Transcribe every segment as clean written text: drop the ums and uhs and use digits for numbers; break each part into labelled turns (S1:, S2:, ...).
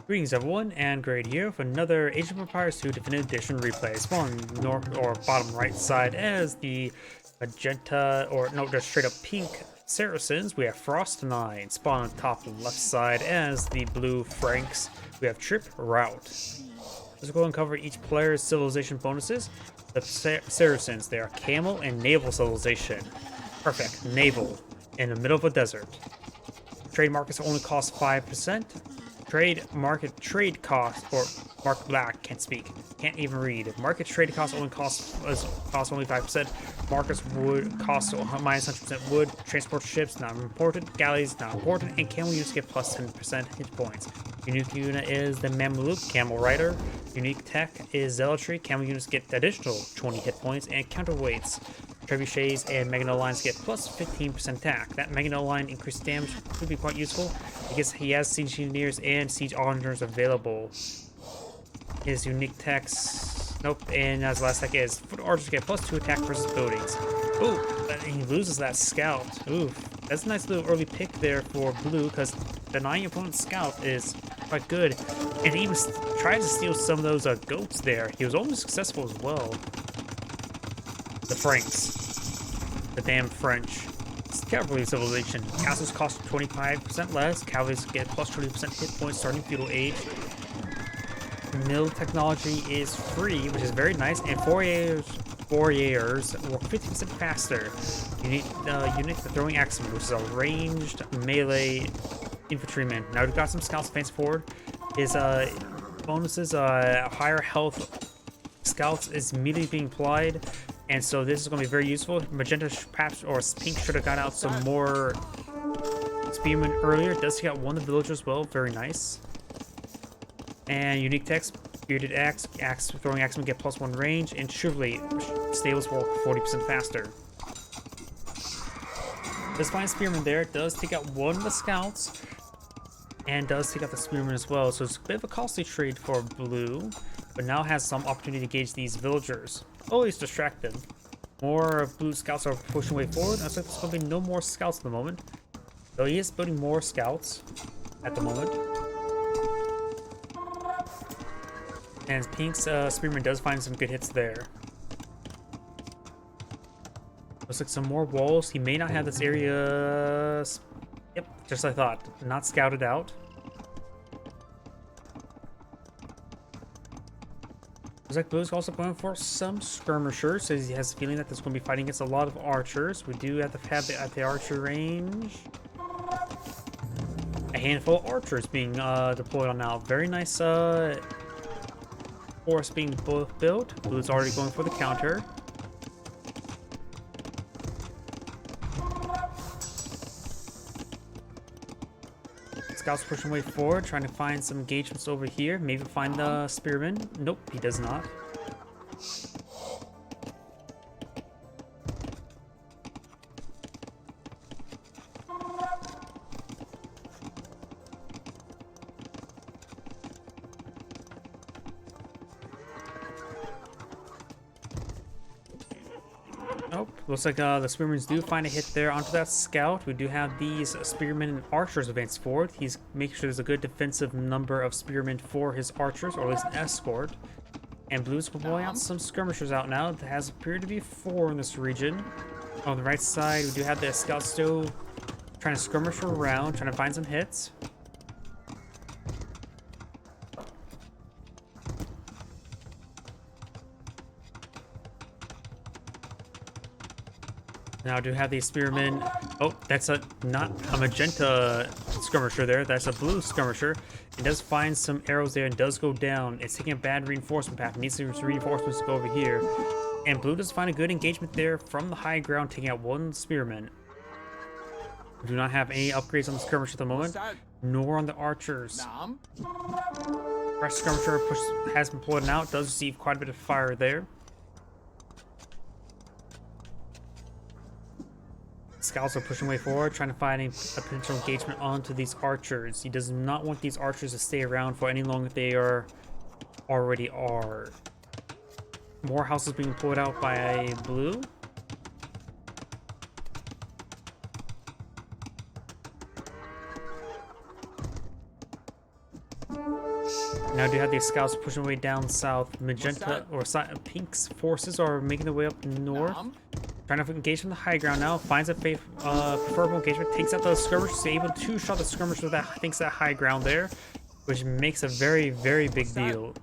S1: Greetings everyone, and Grade here with another Age of Empires 2 Definitive Edition replay. Spawn north or bottom right side as the magenta, or no, just straight up pink Saracens. We have Frost 9. Spawn on top left side as the blue Franks. We have ChipRoutt. Let's go and cover each player's civilization bonuses. The Saracens, they are camel and naval civilization. Perfect, naval, in the middle of a desert. Trade markets only cost 5%. Trade cost, or mark black, can't speak, can't even read. Market trade cost only cost only 5%. Markets would cost minus 100% wood. Transport ships not important. Galleys not important. And camel units get plus 10% hit points. Unique unit is the Mameluke Camel Rider. Unique tech is Zealotry. Camel units get additional 20 hit points and counterweights. Trebuchets and Magnet Lines get plus 15% attack. That Magnet Line increased damage could be quite useful because he has Siege Engineers and Siege Augers available. His unique techs, nope, and his last tech is Foot Archers get plus 2 attack versus buildings. Ooh, and he loses that Scout. Ooh, that's a nice little early pick there for blue because denying opponent's Scout is quite good. And he even tried to steal some of those goats there. He was almost successful as well. The Franks. The damn French. Cavalry civilization. Castles cost 25% less. Cavalries get plus 20% hit points starting feudal age. Mill technology is free, which is very nice. And warriors work 50% faster. Unique the throwing axeman, which is a ranged melee infantryman. Now we've got some scouts advanced forward. His bonuses, higher health scouts is immediately being applied. And so this is going to be very useful. Magenta perhaps, or pink should have got out some more spearmen earlier. It does take out one of the villagers as well. Very nice. And unique text, bearded axe, throwing axemen get plus 1 range, and chivalry stables work 40% faster. This fine spearman there does take out one of the scouts, and does take out the spearman as well. So it's a bit of a costly trade for blue, but now has some opportunity to gauge these villagers. Always distract them. More blue scouts are pushing way forward. Looks like there's going to be no more scouts at the moment. So he is building more scouts at the moment. And Pink's spearman does find some good hits there. Looks like some more walls. He may not have this area. Yep, just like I thought. Not scouted out. Looks like Blue's also going for some skirmishers, so he has a feeling that there's going to be fighting against a lot of archers. We do have to have it at the archer range. A handful of archers being deployed on now. Very nice force being built. Blue's already going for the counter. Scouts pushing way forward, trying to find some engagements over here. Maybe find the spearman. Nope, he does not. Nope. Looks like the spearmen do find a hit there onto that scout. We do have these spearmen and archers advanced forward. He's making sure there's a good defensive number of spearmen for his archers, or at least an escort. And Blue's pulling out some skirmishers out now. There has appeared to be 4 in this region. On the right side, we do have the scouts still trying to skirmish around, trying to find some hits. Now I do have these spearmen. Oh, that's not a magenta skirmisher there. That's a blue skirmisher. It does find some arrows there and does go down. It's taking a bad reinforcement path. It needs some reinforcements to go over here. And blue does find a good engagement there from the high ground, taking out one spearman. We do not have any upgrades on the skirmisher at the moment, nor on the archers. Fresh skirmisher has been pulled out. Does receive quite a bit of fire there. Scouts are pushing way forward, trying to find a potential engagement onto these archers. He does not want these archers to stay around for any longer than they already are. More houses being pulled out by blue. Now do have these scouts pushing away down south. Magenta or Pink's forces are making their way up north. Trying to engage from the high ground now. Finds a preferable engagement. Takes out the skirmishers. Is able to shot the skirmishers that thinks that high ground there, which makes a very, very big deal.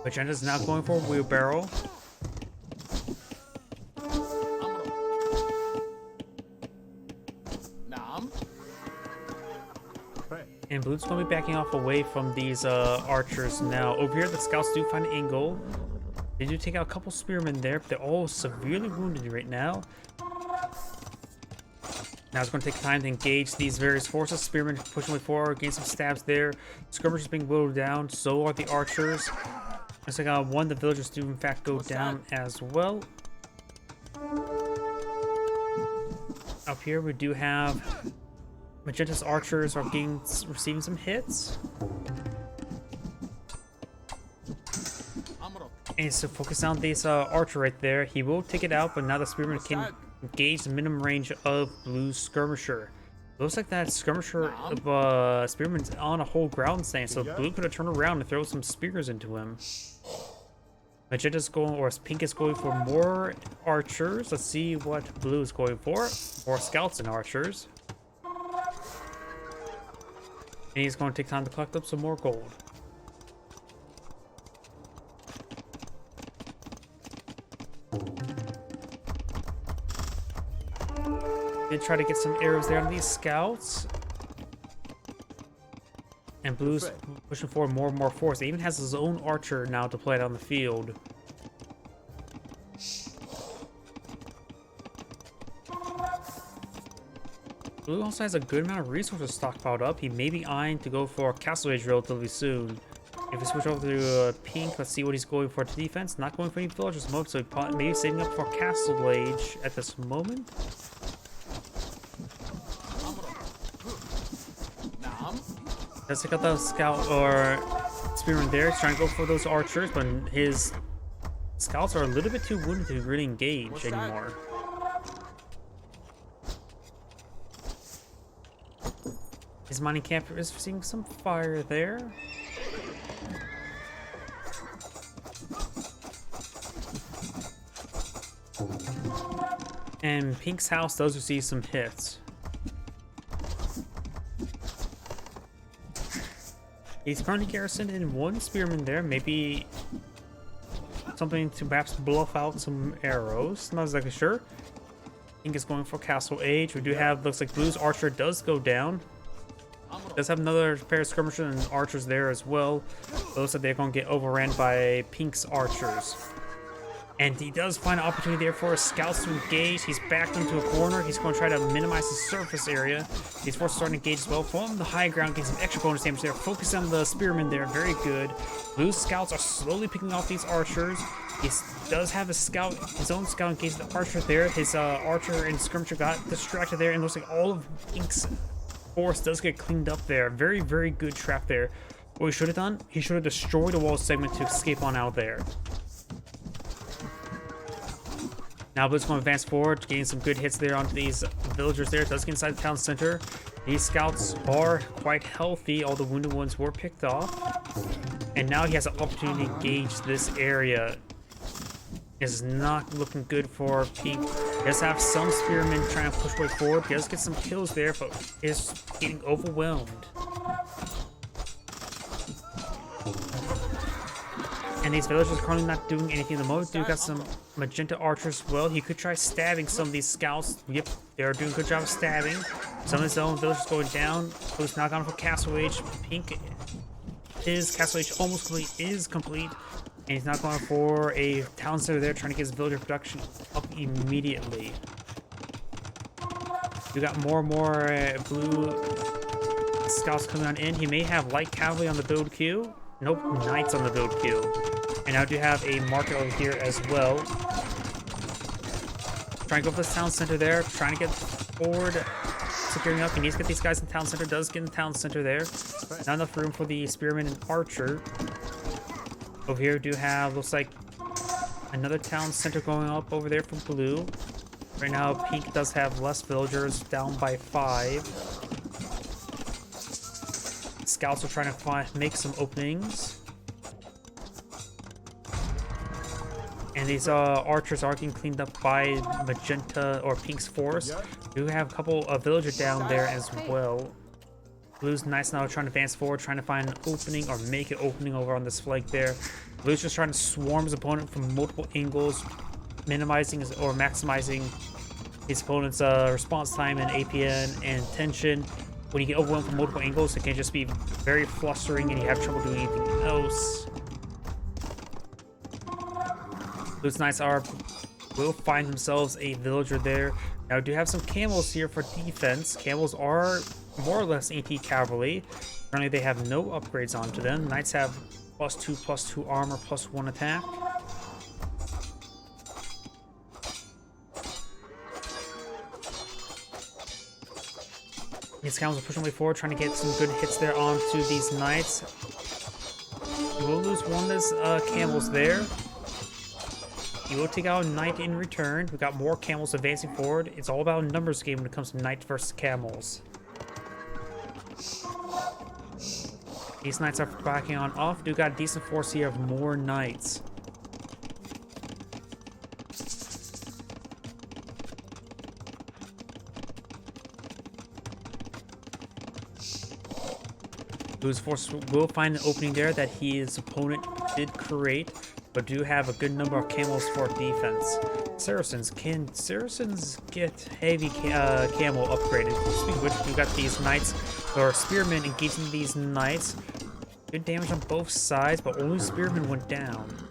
S1: Magenta's now going for a wheelbarrow. And Blue's going to be backing off away from these archers now. Over here, the scouts do find an angle. They do take out a couple spearmen there, but they're all severely wounded right now. Now it's going to take time to engage these various forces. Spearmen pushing way forward, gain some stabs there. Skirmishers being whittled down, so are the archers. Looks like one of the villagers do in fact go down as well. Up here we do have Magenta's archers are receiving some hits. And so focus on this archer right there. He will take it out, but now the spearman can engage the minimum range of Blue's skirmisher. Looks like that skirmisher spearman's on a whole ground stance, so Blue could have turned around and throw some spears into him. Magenta's going, or Pink is going for more archers. Let's see what Blue is going for. More scouts and archers. And he's going to take time to collect up some more gold. Did try to get some arrows there on these scouts. And Blue's pushing forward more and more force. He even has his own archer now to play it on the field. Blue also has a good amount of resources stockpiled up. He may be eyeing to go for Castle Age relatively soon. If we switch over to Pink, let's see what he's going for to defense. Not going for any villagers at the moment, so maybe saving up for Castle Age at this moment. Let's take out the scout or spearman there. He's trying to go for those archers, but his scouts are a little bit too wounded to really engage anymore. His mining camp is seeing some fire there. And Pink's house does receive some hits. He's currently garrisoned in one spearman there, maybe something to perhaps bluff out some arrows. Not exactly sure. Pink is going for Castle Age. We do have, looks like Blue's archer does go down. Does have another pair of skirmishers and archers there as well. Looks like they're going to get overran by Pink's archers. And he does find an opportunity there for his scouts to engage. He's backed into a corner. He's going to try to minimize the surface area. These forces starting to engage as well. From the high ground, getting some extra bonus damage there. Focus on the spearmen there. Very good. Blue's scouts are slowly picking off these archers. He does have a scout, his own scout engage the archer there. His archer and skirmisher got distracted there. And looks like all of Pink's force does get cleaned up there. Very, very good trap there. What he should have done, he should have destroyed the wall segment to escape on out there. Now Blue's going to advance forward, getting some good hits there onto these villagers there. It does get inside the town center. These scouts are quite healthy. All the wounded ones were picked off. And now he has an opportunity to engage this area. Is not looking good for Pink. He does have some spearmen trying to push way forward. He does get some kills there, but is getting overwhelmed. And these villagers are currently not doing anything at the moment. Dude got some magenta archers as well. He could try stabbing some of these scouts. Yep, they're doing a good job of stabbing. Some of his own villagers going down. Blue's now gone for Castle Age. Pink, his Castle Age almost is complete. And he's not going for a town center there, trying to get his villager production up immediately. We got more and more blue scouts coming on in. He may have light cavalry on the build queue. Nope, knights on the build queue. And now do have a market over here as well. Trying to go for this town center there. Trying to get forward, securing up. He needs to get these guys in the town center. Does get in the town center there. Not enough room for the spearman and archer. Over here, do have, looks like Another town center going up over there for blue. Right now, pink does have less villagers, down by 5. Scouts are trying to make some openings. And these archers are getting cleaned up by magenta or pink's force. We do have a couple of villagers down there as well. Blue's nice now trying to advance forward, trying to find an opening or make an opening over on this flank there. Blue's just trying to swarm his opponent from multiple angles, minimizing or maximizing his opponent's response time and APN and tension. When you get overwhelmed from multiple angles, it can just be very flustering and you have trouble doing anything else. Blue's Knights will find themselves a villager there. Now, we do have some camels here for defense. Camels are more or less anti-cavalry. Currently, they have no upgrades onto them. Knights have +2/+2 armor, +1 attack. These camels are pushing way forward, trying to get some good hits there onto these knights. We'll lose one of those camels there. You will take out a knight in return. We got more camels advancing forward. It's all about a numbers game when it comes to knights versus camels. These knights are backing on off. We got a decent force here of more knights. Blue's force will find an opening there that his opponent did create, but do have a good number of camels for defense. Saracens, can Saracens get heavy camel upgraded? Speaking of which, we've got these knights, or spearmen engaging these knights. Good damage on both sides, but only spearmen went down.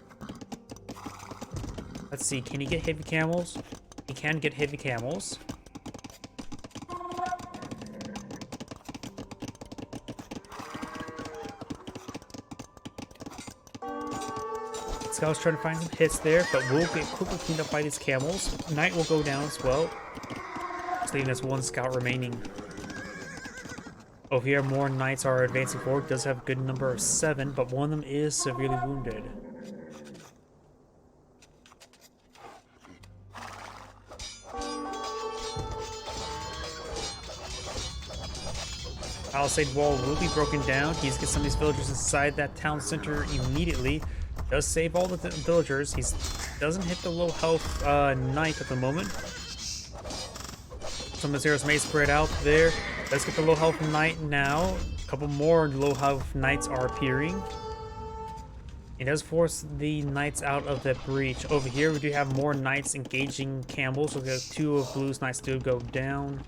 S1: Let's see, can he get heavy camels? He can get heavy camels. Scouts trying to find some hits there, but will get quickly cleaned up by these camels. Knight will go down as well. Just leaving us one scout remaining. Over here, more knights are advancing forward. Does have a good number of 7, but one of them is severely wounded. Palisade wall will be broken down. He's get some of these villagers inside that town center immediately. Does save all the villagers. He doesn't hit the low health knight at the moment. Some of Zero's may spread out there. Let's get the low health knight now. A couple more low health knights are appearing. It does force the knights out of the breach. Over here, we do have more knights engaging camels. So we have 2 of Blue's knights do go down.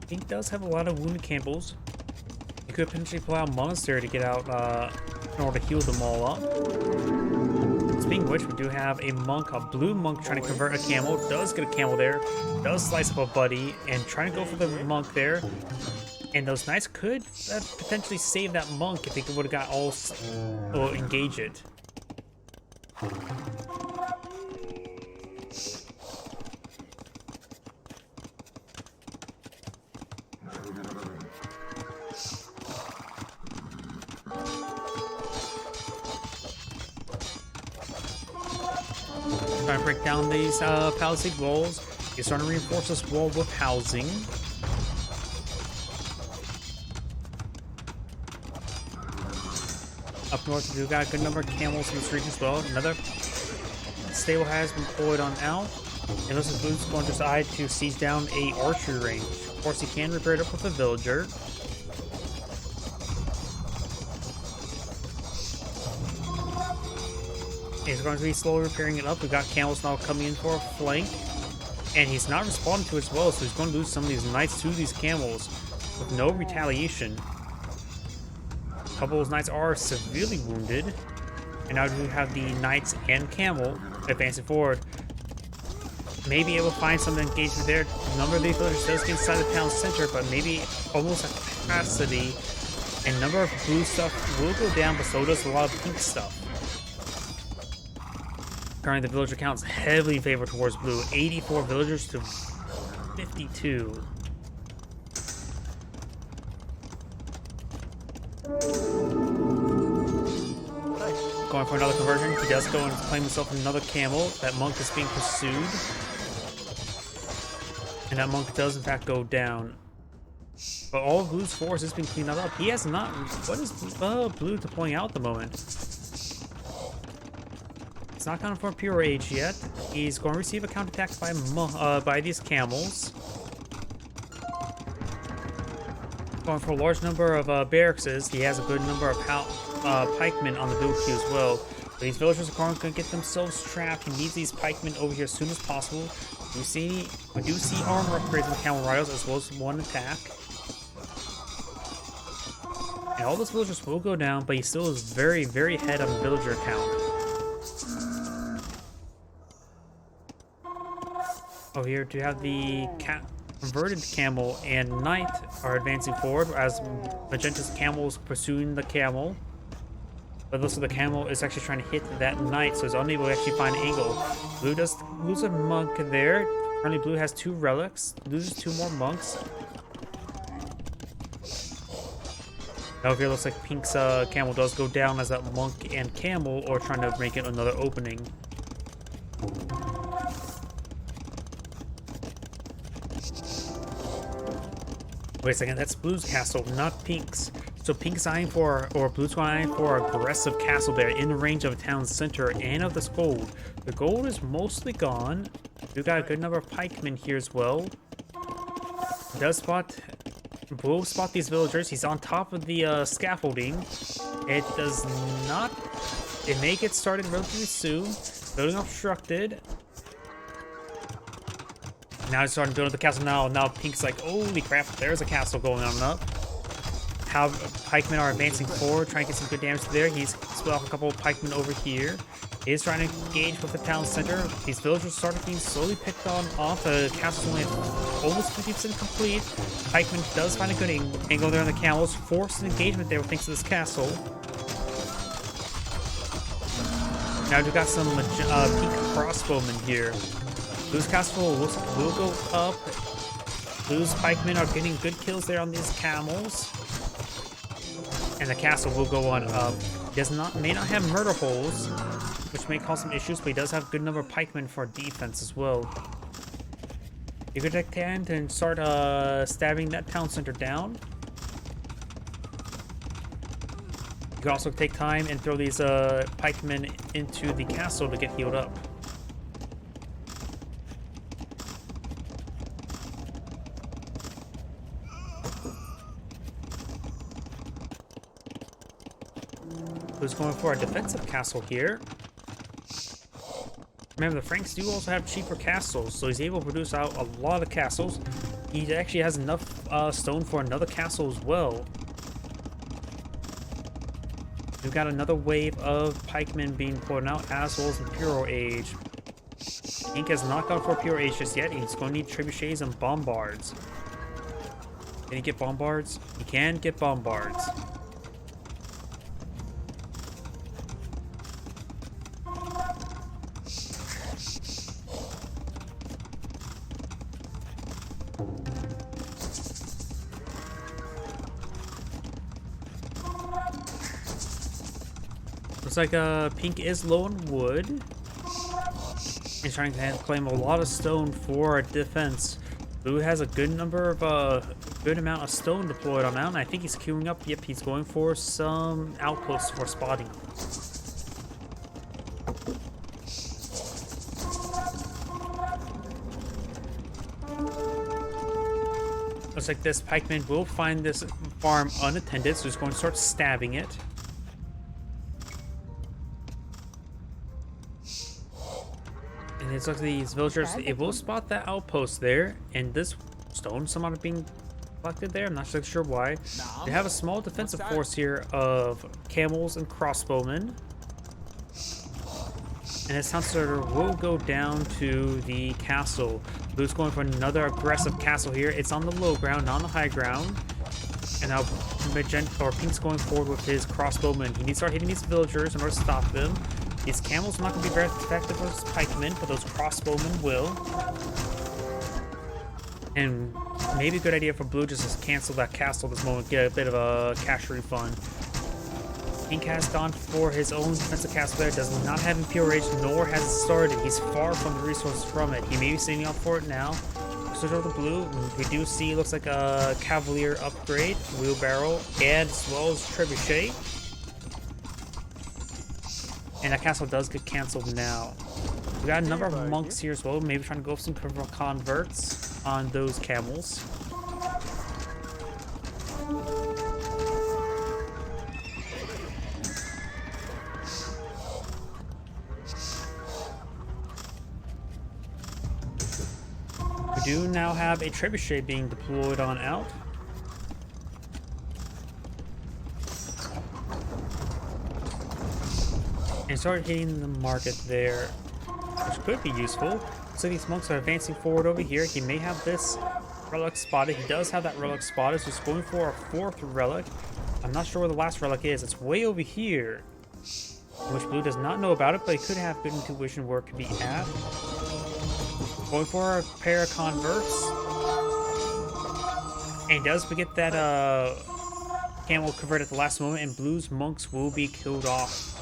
S1: Pink does have a lot of wounded camels. You could potentially pull out a monastery to get out in order to heal them all up. Speaking of which, we do have a monk, a blue monk trying to convert a camel. Does get a camel there. Does slice up a buddy and trying to go for the monk there. And those knights could potentially save that monk if they would have got all or engage it. Trying to break down these palisade walls. He's starting to reinforce this wall with housing. Up north, we've got a good number of camels in this region as well. Another stable has been pulled on out. And this is Blue's going to decide to seize down a archery range. Of course, he can repair it up with a villager. He's going to be slowly repairing it up. We've got camels now coming in for a flank. And he's not responding to it as well, so he's going to lose some of these knights to these camels with no retaliation. A couple of those knights are severely wounded. And now we have the knights and camel advancing forward. Maybe able to find some engagement there. A number of these villagers does get inside the town center, but maybe almost at capacity. And number of blue stuff will go down, but so does a lot of pink stuff. Currently, the villager count is heavily in favor towards blue. 84 villagers to 52. Going for another conversion. He does go and claim himself another camel. That monk is being pursued. And that monk does in fact go down. But all of Blue's force has been cleaned up. He has not... What is Blue deploying out at the moment? It's not counting for a pure age yet. He's going to receive a counterattack by these camels. Going for a large number of barracks. He has a good number of pikemen on the build queue as well. But these villagers are going to get themselves trapped. He needs these pikemen over here as soon as possible. We do see armor upgrades in the camel riders as well as one attack. And all those villagers will go down, but he still is very, very ahead on the villager count. Over here, do you have the converted camel and knight are advancing forward as Magenta's camel is pursuing the camel. But looks like the camel is actually trying to hit that knight, so it's unable to actually find an angle. Blue does lose a monk there. Currently, Blue has 2 relics, loses 2 more monks. Now here, looks like Pink's camel does go down as that monk and camel are trying to make it another opening. Wait a second, that's Blue's castle, not Pink's. So Pink's eyeing for, or Blue's eyeing for aggressive castle there in the range of a town center and of this gold. The gold is mostly gone. We've got a good number of pikemen here as well. Blue spot these villagers. He's on top of the scaffolding. It does not... It may get started relatively soon. Building obstructed. Now he's starting to build the castle now. Now Pink's like, holy crap, there's a castle going on up. How pikemen are advancing forward, trying to get some good damage there. He's split off a couple of pikemen over here. He's trying to engage with the town center. These villagers started being slowly picked off. The castle's only almost 50% complete. Pikeman does find a good angle there on the camels. Forced an engagement there thanks to this castle. Now we've got some pink crossbowmen here. Blue's castle will go up. Blue's pikemen are getting good kills there on these camels. And the castle will go on up. May not have murder holes, which may cause some issues, but he does have a good number of pikemen for defense as well. You could take hand and start stabbing that town center down. You can also take time and throw these pikemen into the castle to get healed up. Who's going for a defensive castle here? Remember, the Franks do also have cheaper castles, so he's able to produce out a lot of castles. He actually has enough stone for another castle as well. We've got another wave of pikemen being put out, as well as Imperial Age. Ink has not gone for Pure Age just yet. He's going to need trebuchets and bombards. Can he get bombards? He can get bombards. Looks like Pink is low on wood. He's trying to claim a lot of stone for defense. Blue has a good number of good amount of stone deployed on that, and I think he's queuing up. Yep, he's going for some outposts for spotting. Looks like this pikeman will find this farm unattended, so he's going to start stabbing it. And it looks like these villagers, it will spot that outpost there, and this stone somehow being collected there. I'm not really sure why. They have a small defensive force here of camels and crossbowmen. And his town center will go down to the castle. Blue's going for another aggressive castle here. It's on the low ground, not on the high ground. And now Pink's going forward with his crossbowmen. He needs to start hitting these villagers in order to stop them. These camels are not going to be very effective as pikemen, but those crossbowmen will. And maybe a good idea for blue just to cancel that castle this moment, get a bit of a cash refund. Pink has gone for his own defensive castle there, does not have Imperial Rage, nor has it started. He's far from the resources from it. He may be saving up for it now. Switch over to blue. We do see, looks like a Cavalier upgrade, wheelbarrow, and as well as Trebuchet. And that castle does get cancelled now. We got a number of monks here as well, maybe trying to go for some converts on those camels. We do now have a trebuchet being deployed on out. And start hitting the market there, which could be useful. So these monks are advancing forward over here. He may have this relic spotted. He does have that relic spotted, so he's going for a 4th relic. I'm not sure where the last relic is. It's way over here, which blue does not know about it, but he could have good intuition where it could be at. Going for a pair of converts. And does we get that camel convert at the last moment, and blue's monks will be killed off.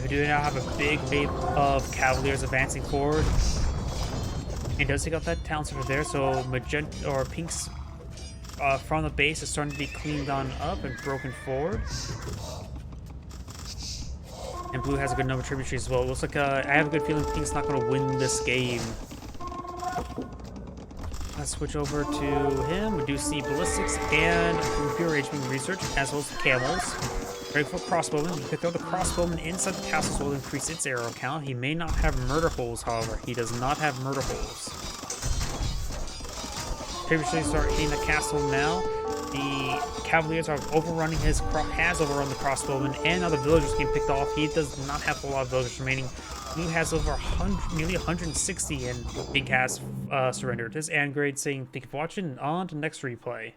S1: We do now have a big wave of Cavaliers advancing forward. And does take out that town center there, so magenta or pink's from the base is starting to be cleaned on up and broken forward. And blue has a good number of tributaries as well. It looks like I have a good feeling pink's not going to win this game. Let's switch over to him. We do see ballistics and Imperial Rage being researched, as well as the camels. Ready for crossbowman. You could throw the crossbowman inside the castle so it will increase its arrow count. He may not have murder holes, however. He does not have murder holes. Previously start hitting the castle now. The Cavaliers are overrunning has overrun the crossbowman, and now the villagers getting picked off. He does not have a lot of villagers remaining. Blue has over nearly 160, and Pink has surrendered. This is Angrade saying thank you for watching, and on to the next replay.